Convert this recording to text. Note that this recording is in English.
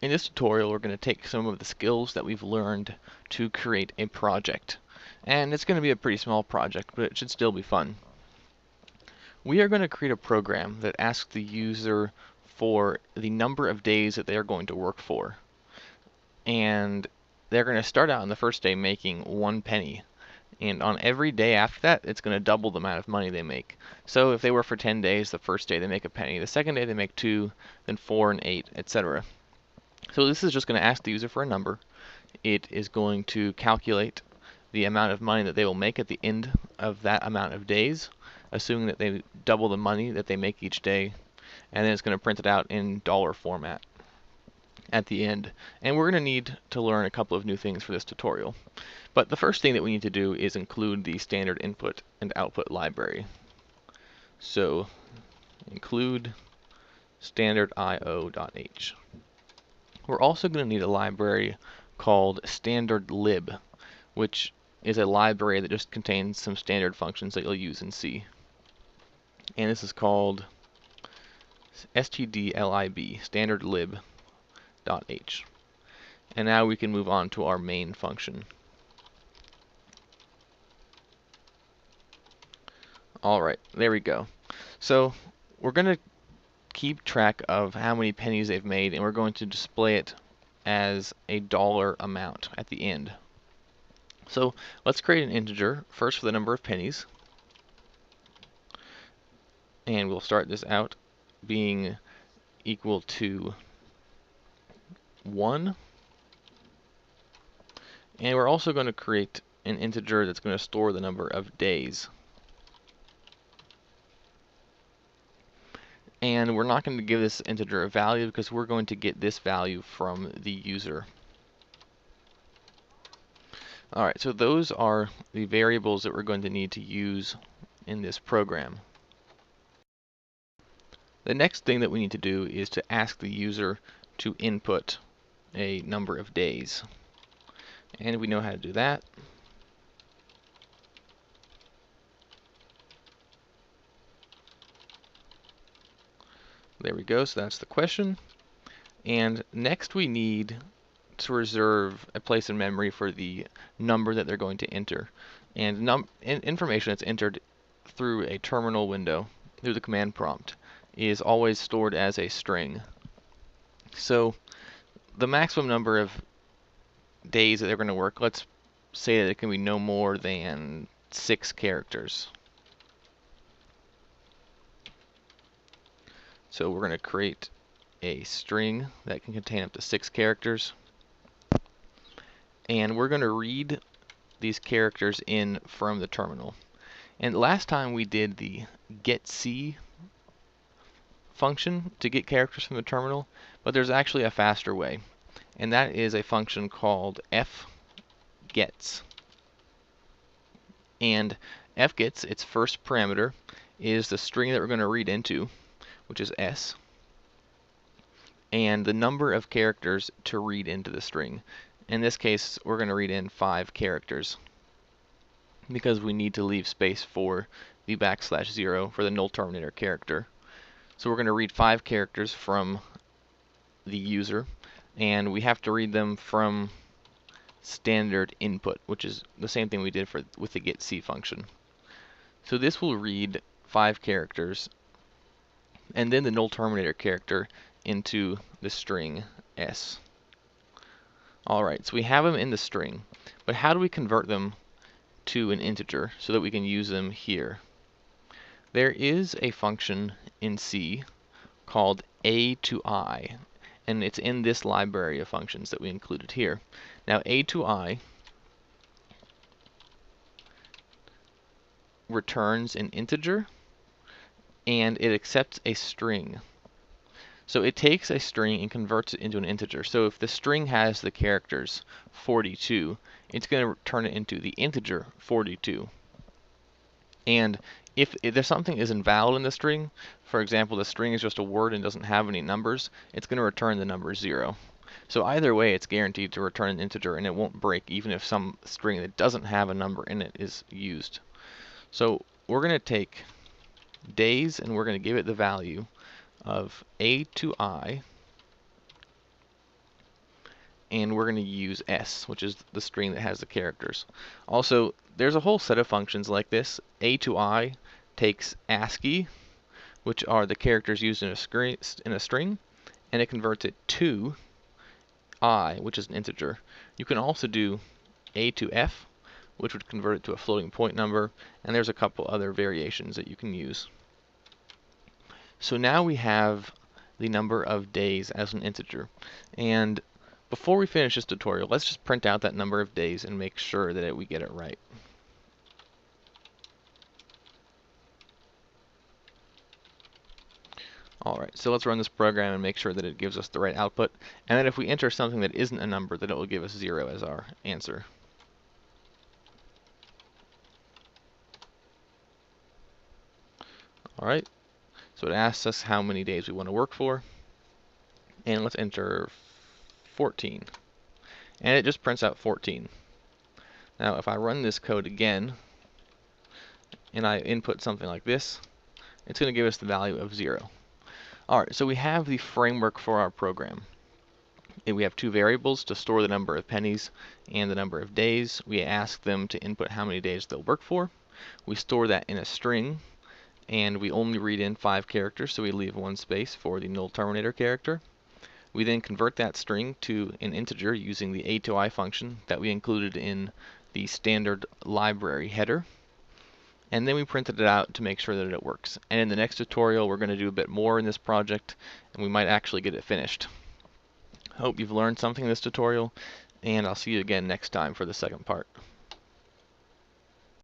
In this tutorial, we're going to take some of the skills that we've learned to create a project. And it's going to be a pretty small project, but it should still be fun. We are going to create a program that asks the user for the number of days that they are going to work for. And they're going to start out on the first day making 1 penny. And on every day after that, it's going to double the amount of money they make. So if they work for 10 days, the first day they make a penny. The second day they make 2, then 4 and 8, etc. So this is just going to ask the user for a number. It is going to calculate the amount of money that they will make at the end of that amount of days, assuming that they double the money that they make each day, and then it's going to print it out in dollar format at the end. And we're going to need to learn a couple of new things for this tutorial. But the first thing that we need to do is include the standard input and output library. So include standard.io.h. We're also going to need a library called standardlib, which is a library that just contains some standard functions that you'll use in C. And this is called stdlib, standardlib.h. And now we can move on to our main function. Alright, there we go. So we're going to keep track of how many pennies they've made, and we're going to display it as a dollar amount at the end. So let's create an integer first for the number of pennies, and we'll start this out being equal to 1. And we're also going to create an integer that's going to store the number of days. And we're not going to give this integer a value because we're going to get this value from the user. Alright, so those are the variables that we're going to need to use in this program. The next thing that we need to do is to ask the user to input a number of days. And we know how to do that. There we go, so that's the question. And next we need to reserve a place in memory for the number that they're going to enter. And information that's entered through a terminal window, through the command prompt, is always stored as a string. So the maximum number of days that they're going to work, let's say that it can be no more than 6 characters. So we're going to create a string that can contain up to 6 characters. And we're going to read these characters in from the terminal. And last time we did the getC function to get characters from the terminal, but there's actually a faster way. And that is a function called fgets. And fgets, its first parameter, is the string that we're going to read into, which is s, and the number of characters to read into the string. In this case, we're going to read in 5 characters because we need to leave space for the \0 for the null terminator character. So we're going to read 5 characters from the user, and we have to read them from standard input, which is the same thing we did with the getC function. So this will read 5 characters and then the null terminator character into the string s. Alright, so we have them in the string, but how do we convert them to an integer so that we can use them here? There is a function in C called a to I, and it's in this library of functions that we included here. Now a to I returns an integer, and it accepts a string. So it takes a string and converts it into an integer. So if the string has the characters 42, it's going to turn it into the integer 42. And if there's something isn't valid in the string, for example, the string is just a word and doesn't have any numbers, it's going to return the number 0. So either way, it's guaranteed to return an integer, and it won't break even if some string that doesn't have a number in it is used. So we're going to take days, and we're going to give it the value of a to I and we're going to use S, which is the string that has the characters. Also, there's a whole set of functions like this. A to I takes ASCII, which are the characters used in a string, and it converts it to I, which is an integer. You can also do A to F, which would convert it to a floating point number, and there's a couple other variations that you can use. So now we have the number of days as an integer, and before we finish this tutorial, let's just print out that number of days and make sure that we get it right. Alright, so let's run this program and make sure that it gives us the right output, and then if we enter something that isn't a number, then it will give us 0 as our answer. Alright, so it asks us how many days we want to work for, and let's enter 14, and it just prints out 14. Now if I run this code again, and I input something like this, it's going to give us the value of 0. Alright, so we have the framework for our program. We have two variables to store the number of pennies and the number of days. We ask them to input how many days they'll work for. We store that in a string, and we only read in 5 characters, so we leave 1 space for the null terminator character. We then convert that string to an integer using the A to I function that we included in the standard library header. And then we printed it out to make sure that it works. And in the next tutorial, we're going to do a bit more in this project, and we might actually get it finished. Hope you've learned something in this tutorial, and I'll see you again next time for the second part.